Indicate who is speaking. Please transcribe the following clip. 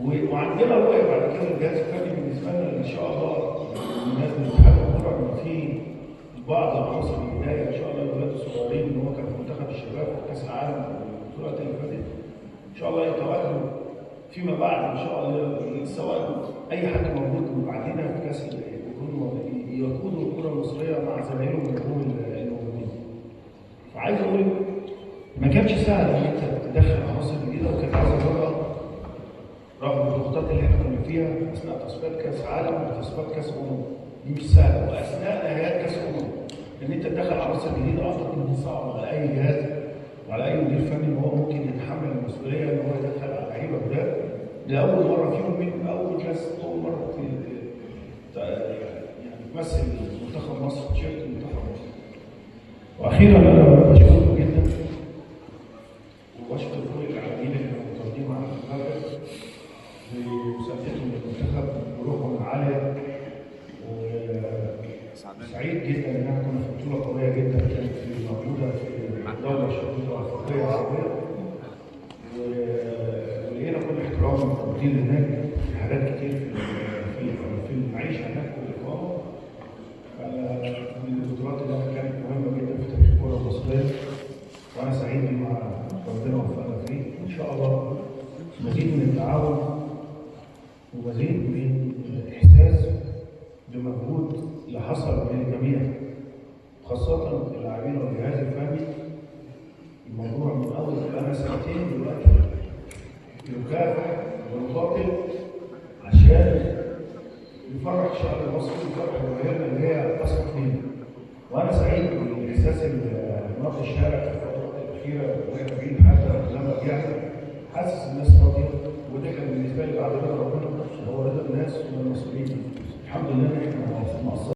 Speaker 1: وعندنا رؤيه بعد كده الجهاز الفني بالنسبه لنا ان شاء الله الناس من اتحاد الكوره ان في بعض العناصر البدايه ان شاء الله الولاد الصغيرين اللي هو كان في منتخب الشباب في كاس العالم والبطولات اللي فاتت ان شاء الله يتواجدوا فيما بعد ان شاء الله، سواء اي حد موجود بعدين في كاس يقودوا الكره المصريه مع زمايلهم الموجودين. فعايز اقول ما كانش سهل ان انت تدخل عناصر جديده، وكانت عايزه جرأه رغم الضغوطات اللي احنا كنا فيها اثناء تصفيات كاس عالم وتصفيات كاس دي مش سهله، واثناء نهايات كاس ان انت تدخل عناصر جديده اعتقد ان دي صعبه على اي جهاز وعلى اي مدير فني ان هو ممكن يتحمل المسؤوليه ان هو يدخل على لعيبه جداد لاول مره فيهم، من اول ناس اول مره تمثل منتخب مصر، تشارك منتخب مصر. واخيرا انا بشكركم جدا وبشكر كل اللاعبين اللي كانوا متواجدين معانا في المركز بمساندتهم للمنتخب وروحهم العاليه، وسعيد جدا ان احنا كنا في بطوله قويه جدا كانت موجوده في الدوله الشرقيه الافريقيه العربيه، ولقينا كل احترام الموجودين هناك في حاجات كتير في المعيشه هناك والاقامه. من البطولات اللي كانت مهمه جدا في تاريخ الكره المصريه، وانا سعيد بما ربنا وفقنا فيه. ان شاء الله مزيد من التعاون ومزيد من الاحساس بمجهود اللي حصل من الجميع، خاصه اللاعبين والجهاز الفني. الموضوع من اول بقالنا سنتين دلوقتي بنكافح ونقاتل عشان نفرح الشعب المصري ونفرح جماهيرنا اللي هي بتثق فينا. وانا سعيد باحساس نقد الشارع في الفترات الاخيره وهي بعيد حتى لما رجعنا، حاسس الناس راضيه، وده كان بالنسبه لي بعد رضا ربنا هو رضا الناس والمسؤولين.